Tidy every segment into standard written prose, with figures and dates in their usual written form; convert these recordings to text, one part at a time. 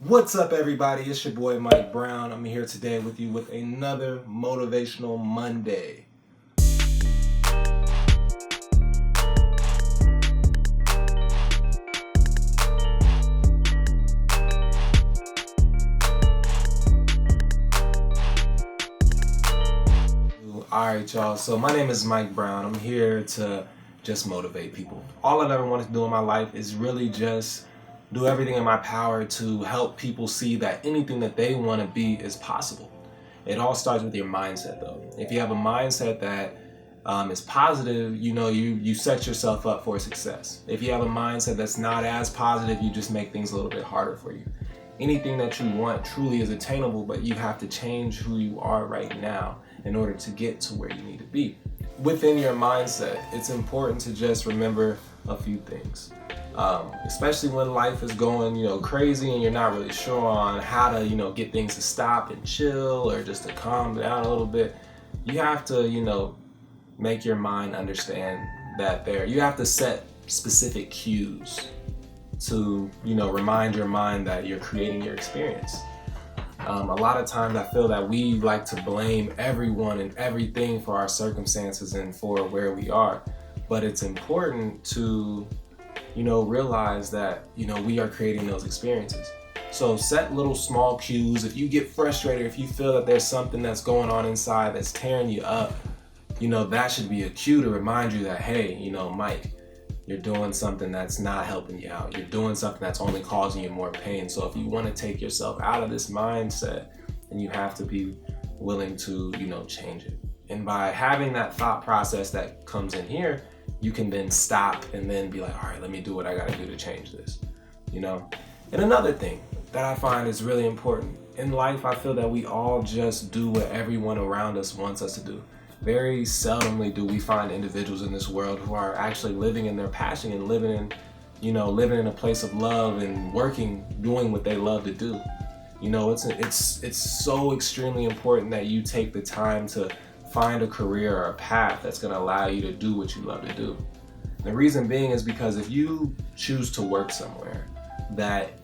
What's up, everybody? It's your boy Mike Brown. I'm here today with you with another Motivational Monday. Alright, y'all. So my name is Mike Brown. I'm here to just motivate people. All I've ever wanted to do in my life is really just do everything in my power to help people see that anything that they want to be is possible. It all starts with your mindset, though. If you have a mindset that is positive, you set yourself up for success. If you have a mindset that's not as positive, you just make things a little bit harder for you. Anything that you want truly is attainable, but you have to change who you are right now in order to get to where you need to be. Within your mindset, it's important to just remember a few things. Especially when life is going, crazy and you're not really sure on how to, get things to stop and chill or just to calm down a little bit. You have to, make your mind understand that you have to set specific cues to, remind your mind that you're creating your experience. A lot of times I feel that we like to blame everyone and everything for our circumstances and for where we are. But it's important to, realize that, we are creating those experiences. So set little small cues. If you get frustrated, if you feel that there's something that's going on inside that's tearing you up, that should be a cue to remind you that, hey, Mike, you're doing something that's not helping you out. You're doing something that's only causing you more pain. So if you want to take yourself out of this mindset, then you have to be willing to, change it. And by having that thought process that comes in here, you can then stop and then be like, all right, let me do what I got to do to change this, And another thing that I find is really important in life, I feel that we all just do what everyone around us wants us to do. Very seldomly do we find individuals in this world who are actually living in their passion and living in a place of love and doing what they love to do. It's so extremely important that you take the time to find a career or a path that's going to allow you to do what you love to do. The reason being is because if you choose to work somewhere that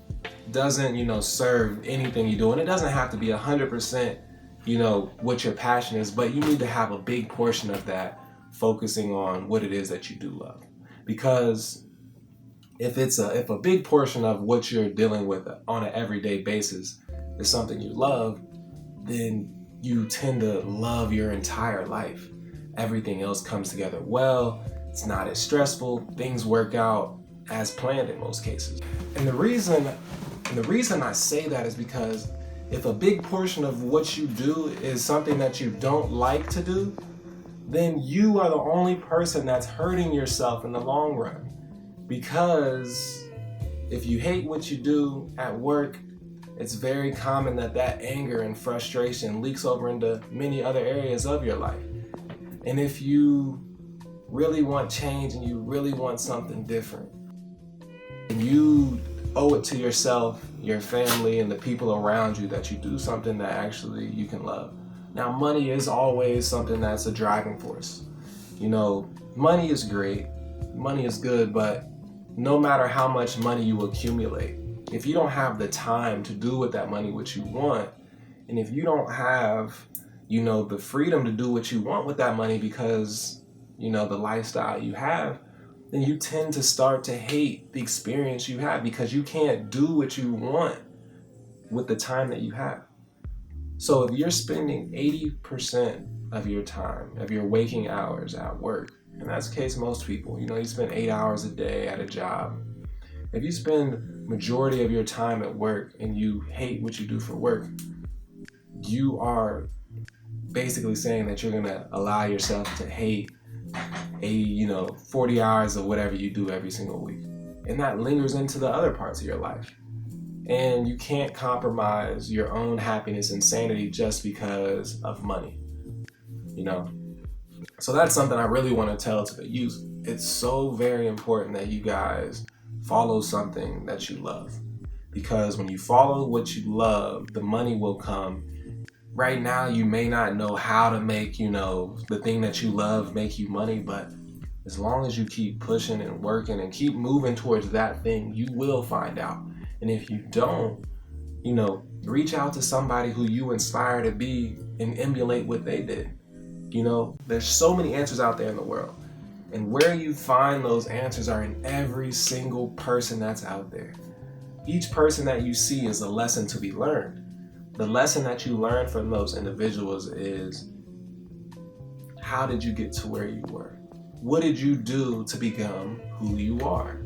doesn't, serve anything you do, and it doesn't have to be 100%, what your passion is, but you need to have a big portion of that focusing on what it is that you do love. Because if a big portion of what you're dealing with on an everyday basis is something you love, then you tend to love your entire life. Everything else comes together well. It's not as stressful. Things work out as planned in most cases. And the reason I say that is because if a big portion of what you do is something that you don't like to do, then you are the only person that's hurting yourself in the long run. Because if you hate what you do at work, it's very common that anger and frustration leaks over into many other areas of your life. And if you really want change and you really want something different, and you owe it to yourself, your family, and the people around you that you do something that actually you can love. Now, money is always something that's a driving force. Money is great, money is good, but no matter how much money you accumulate, if you don't have the time to do with that money what you want, and if you don't have, the freedom to do what you want with that money because, the lifestyle you have, then you tend to start to hate the experience you have because you can't do what you want with the time that you have. So if you're spending 80% of your time, of your waking hours at work, and that's the case most people, you spend 8 hours a day at a job. If you spend majority of your time at work and you hate what you do for work, you are basically saying that you're going to allow yourself to hate 40 hours of whatever you do every single week. And that lingers into the other parts of your life. And you can't compromise your own happiness and sanity just because of money. So that's something I really want to tell to the youth. It's so very important that you guys follow something that you love. Because when you follow what you love, the money will come. Right now, you may not know how to make, the thing that you love make you money, but as long as you keep pushing and working and keep moving towards that thing, you will find out. And if you don't, Reach out to somebody who you inspire to be and emulate what they did. There's so many answers out there in the world. And where you find those answers are in every single person that's out there. Each person that you see is a lesson to be learned. The lesson that you learn from those individuals is, how did you get to where you were? What did you do to become who you are?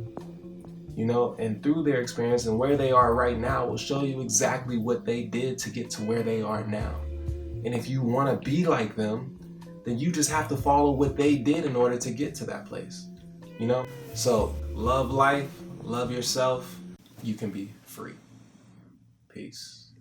And through their experience and where they are right now will show you exactly what they did to get to where they are now. And if you want to be like them, then you just have to follow what they did in order to get to that place. So love life, love yourself. You can be free. Peace.